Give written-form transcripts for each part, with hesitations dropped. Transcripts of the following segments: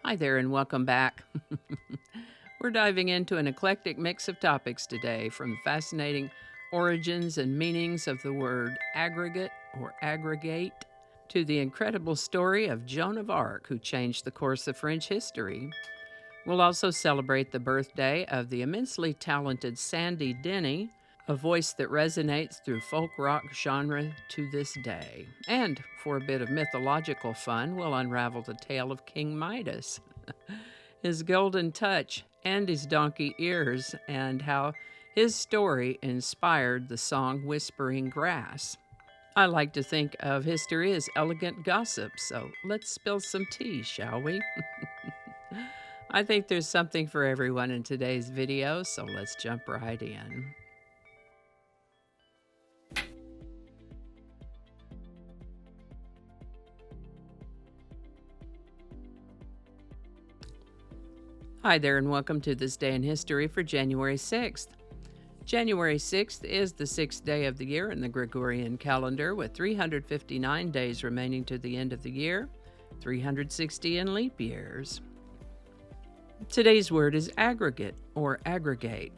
Hi there and welcome back. We're diving into an eclectic mix of topics today, from the fascinating origins and meanings of the word aggregate or aggregate to the incredible story of Joan of Arc, who changed the course of French history. We'll also celebrate the birthday of the immensely talented Sandy Denny, a voice that resonates through folk rock genre to this day. And for a bit of mythological fun, we'll unravel the tale of King Midas, his golden touch, and his donkey ears, and how his story inspired the song Whispering Grass. I like to think of history as elegant gossip, so let's spill some tea, shall we? I think there's something for everyone in today's video, so let's jump right in. Hi there and welcome to This Day in History for January 6th. January 6th is the 6th day of the year in the Gregorian calendar, with 359 days remaining to the end of the year, 360 in leap years. Today's word is aggregate or aggregate.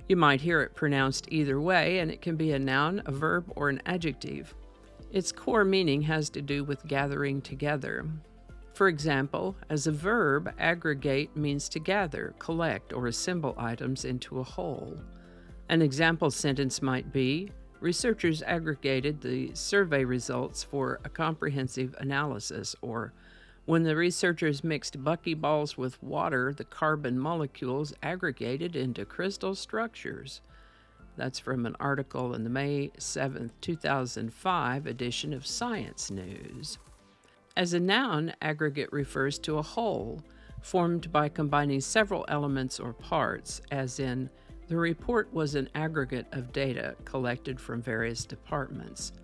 You might hear it pronounced either way, and it can be a noun, a verb, or an adjective. Its core meaning has to do with gathering together. For example, as a verb, aggregate means to gather, collect, or assemble items into a whole. An example sentence might be, researchers aggregated the survey results for a comprehensive analysis, or when the researchers mixed buckyballs with water, the carbon molecules aggregated into crystal structures. That's from an article in the May 7, 2005 edition of Science News. As a noun, aggregate refers to a whole, formed by combining several elements or parts, as in, the report was an aggregate of data collected from various departments,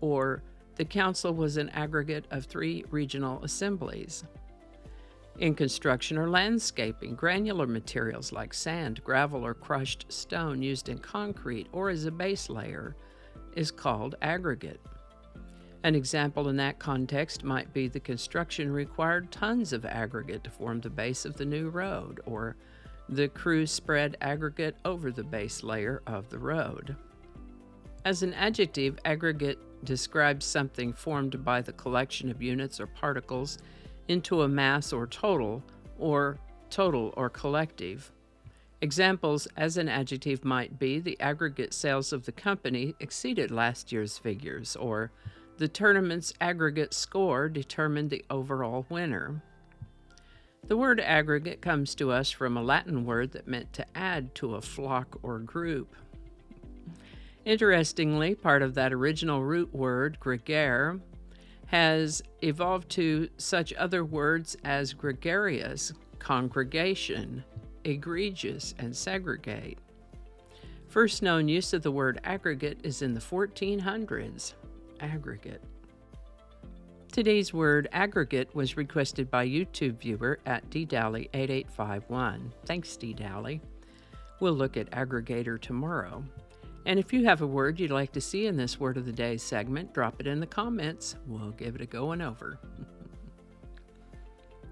or the council was an aggregate of 3 regional assemblies. In construction or landscaping, granular materials like sand, gravel, or crushed stone used in concrete or as a base layer is called aggregate. An example in that context might be the construction required tons of aggregate to form the base of the new road, or the crew spread aggregate over the base layer of the road. As an adjective, aggregate describes something formed by the collection of units or particles into a mass or total or collective. Examples as an adjective might be, the aggregate sales of the company exceeded last year's figures, or the tournament's aggregate score determined the overall winner. The word aggregate comes to us from a Latin word that meant to add to a flock or group. Interestingly, part of that original root word, gregare, has evolved to such other words as gregarious, congregation, egregious, and segregate. First known use of the word aggregate is in the 1400s. Aggregate. Today's word aggregate was requested by YouTube viewer at ddally8851. Thanks, ddally. We'll look at aggregator tomorrow. And if you have a word you'd like to see in this Word of the Day segment, drop it in the comments. We'll give it a going over.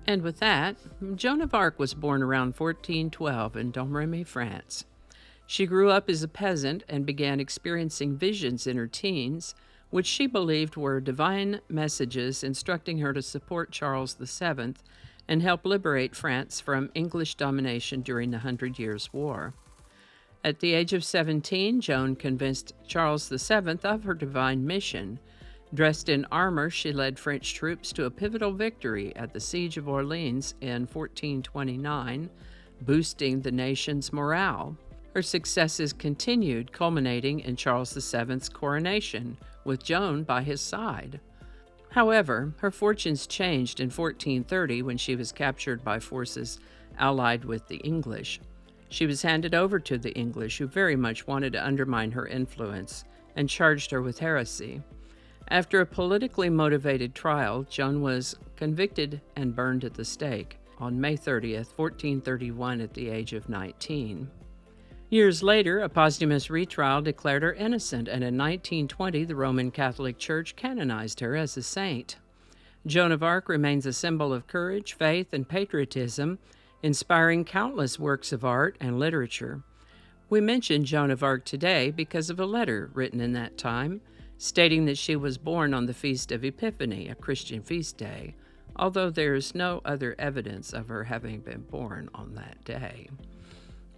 And with that, Joan of Arc was born around 1412 in Domremy, France. She grew up as a peasant and began experiencing visions in her teens, which she believed were divine messages instructing her to support Charles VII and help liberate France from English domination during the 100 Years' War. At the age of 17, Joan convinced Charles VII of her divine mission. Dressed in armor, she led French troops to a pivotal victory at the Siege of Orleans in 1429, boosting the nation's morale. Her successes continued, culminating in Charles VII's coronation, with Joan by his side. However, her fortunes changed in 1430 when she was captured by forces allied with the English. She was handed over to the English, who very much wanted to undermine her influence and charged her with heresy. After a politically motivated trial, Joan was convicted and burned at the stake on May 30th, 1431, at the age of 19. Years later, a posthumous retrial declared her innocent, and in 1920 the Roman Catholic Church canonized her as a saint. Joan of Arc remains a symbol of courage, faith, and patriotism, inspiring countless works of art and literature. We mention Joan of Arc today because of a letter written in that time, stating that she was born on the Feast of Epiphany, a Christian feast day, although there is no other evidence of her having been born on that day.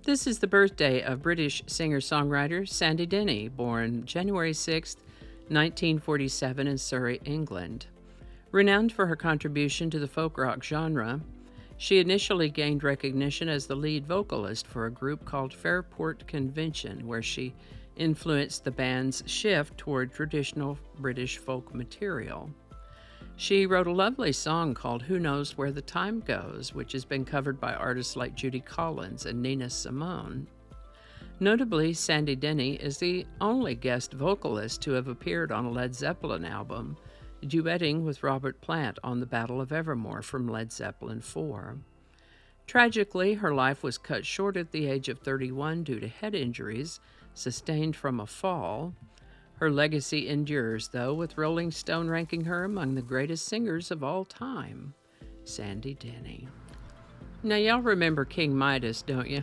This is the birthday of British singer-songwriter Sandy Denny, born January 6, 1947 in Surrey, England. Renowned for her contribution to the folk rock genre, she initially gained recognition as the lead vocalist for a group called Fairport Convention, where she influenced the band's shift toward traditional British folk material. She wrote a lovely song called Who Knows Where the Time Goes, which has been covered by artists like Judy Collins and Nina Simone. Notably, Sandy Denny is the only guest vocalist to have appeared on a Led Zeppelin album, duetting with Robert Plant on the Battle of Evermore from Led Zeppelin IV. Tragically, her life was cut short at the age of 31 due to head injuries sustained from a fall. Her legacy endures, though, with Rolling Stone ranking her among the greatest singers of all time, Sandy Denny. Now, y'all remember King Midas, don't you?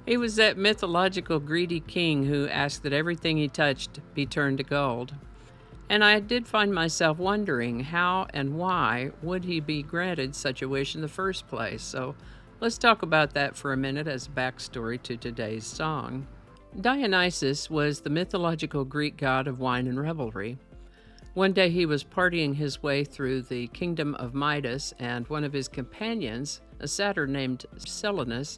He was that mythological greedy king who asked that everything he touched be turned to gold. And I did find myself wondering how and why would he be granted such a wish in the first place. So let's talk about that for a minute as backstory to today's song. Dionysus was the mythological Greek god of wine and revelry. One day he was partying his way through the kingdom of Midas, and one of his companions, a satyr named Silenus,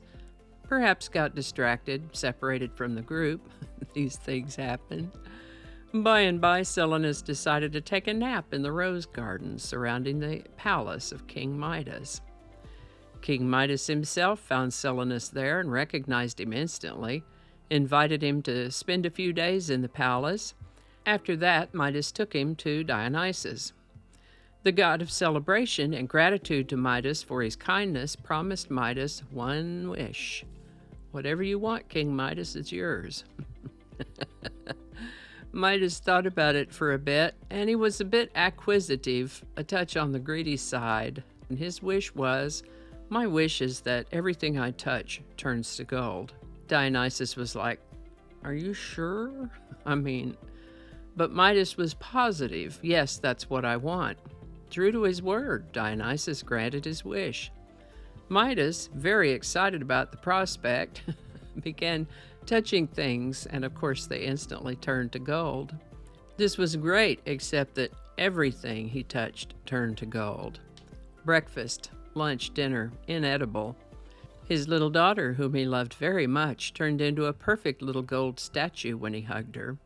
perhaps got distracted, separated from the group. These things happen. By and by, Silenus decided to take a nap in the rose garden surrounding the palace of King Midas. King Midas himself found Silenus there and recognized him instantly, invited him to spend a few days in the palace. After that, Midas took him to Dionysus. The god of celebration and gratitude to Midas for his kindness promised Midas one wish. Whatever you want, King Midas, it's yours. Midas thought about it for a bit, and he was a bit acquisitive, a touch on the greedy side. And his wish was, "My wish is that everything I touch turns to gold." Dionysus was like, "Are you sure? But Midas was positive. "Yes, that's what I want." True to his word, Dionysus granted his wish. Midas, very excited about the prospect, began touching things, and of course they instantly turned to gold. This was great, except that everything he touched turned to gold. Breakfast, lunch, dinner, inedible. His little daughter, whom he loved very much, turned into a perfect little gold statue when he hugged her.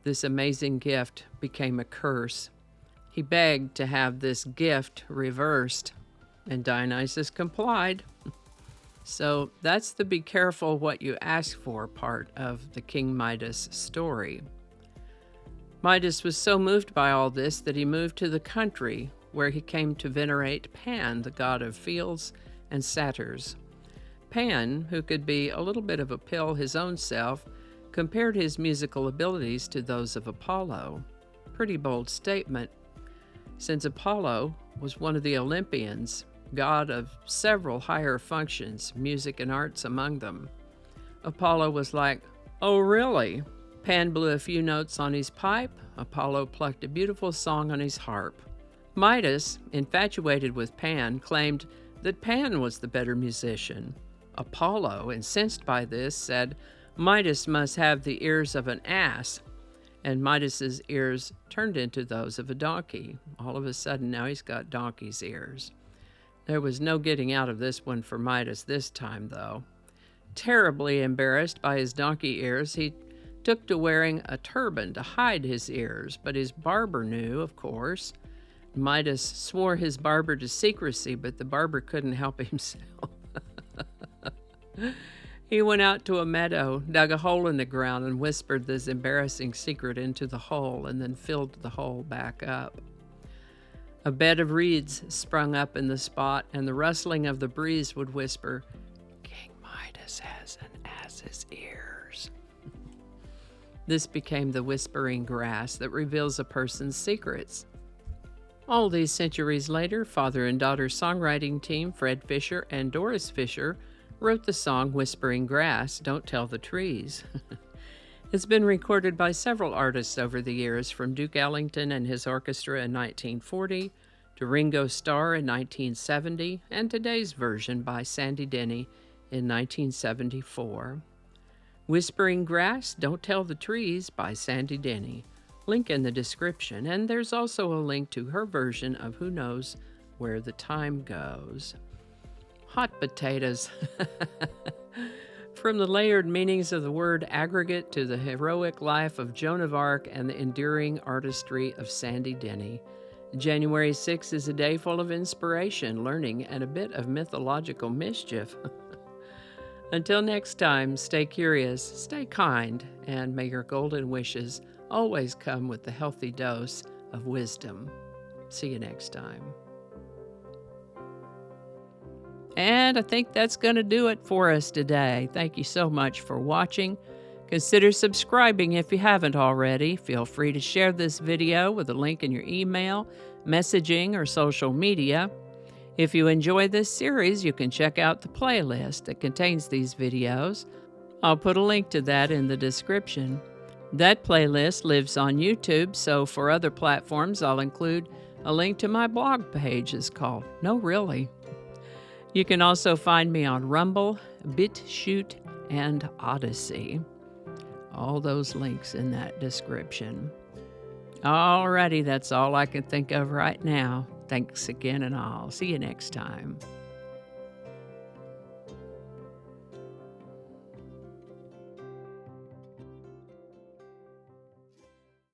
This amazing gift became a curse. He begged to have this gift reversed, and Dionysus complied. So that's the be careful what you ask for part of the King Midas story. Midas was so moved by all this that he moved to the country, where he came to venerate Pan, the god of fields and satyrs. Pan, who could be a little bit of a pill his own self, compared his musical abilities to those of Apollo. Pretty bold statement, since Apollo was one of the Olympians, god of several higher functions, music and arts among them. Apollo was like, "Oh, really?" Pan blew a few notes on his pipe. Apollo plucked a beautiful song on his harp. Midas, infatuated with Pan, claimed that Pan was the better musician. Apollo, incensed by this, said Midas must have the ears of an ass, and Midas's ears turned into those of a donkey. All of a sudden, now he's got donkey's ears. There was no getting out of this one for Midas this time, though. Terribly embarrassed by his donkey ears, he took to wearing a turban to hide his ears, but his barber knew, of course. Midas swore his barber to secrecy, but the barber couldn't help himself. He went out to a meadow, dug a hole in the ground, and whispered this embarrassing secret into the hole, and then filled the hole back up. A bed of reeds sprung up in the spot, and the rustling of the breeze would whisper, "King Midas has an ass's ears." This became the whispering grass that reveals a person's secrets. All these centuries later, father and daughter songwriting team Fred Fisher and Doris Fisher wrote the song Whispering Grass, Don't Tell the Trees. It's been recorded by several artists over the years, from Duke Ellington and his orchestra in 1940 to Ringo Starr in 1970, and today's version by Sandy Denny in 1974. Whispering Grass, Don't Tell the Trees by Sandy Denny. Link in the description, and there's also a link to her version of Who Knows Where the Time Goes. Hot potatoes. From the layered meanings of the word aggregate to the heroic life of Joan of Arc and the enduring artistry of Sandy Denny, January 6th is a day full of inspiration, learning, and a bit of mythological mischief. Until next time, stay curious, stay kind, and may your golden wishes always come with the healthy dose of wisdom. See you next time. And I think that's going to do it for us today. Thank you so much for watching. Consider subscribing if you haven't already. Feel free to share this video with a link in your email, messaging, or social media. If you enjoy this series, you can check out the playlist that contains these videos. I'll put a link to that in the description. That playlist lives on YouTube, so for other platforms, I'll include a link to my blog page. It's called No Really. You can also find me on Rumble, BitChute, and Odyssey. All those links in that description. Alrighty, that's all I can think of right now. Thanks again, and I'll see you next time.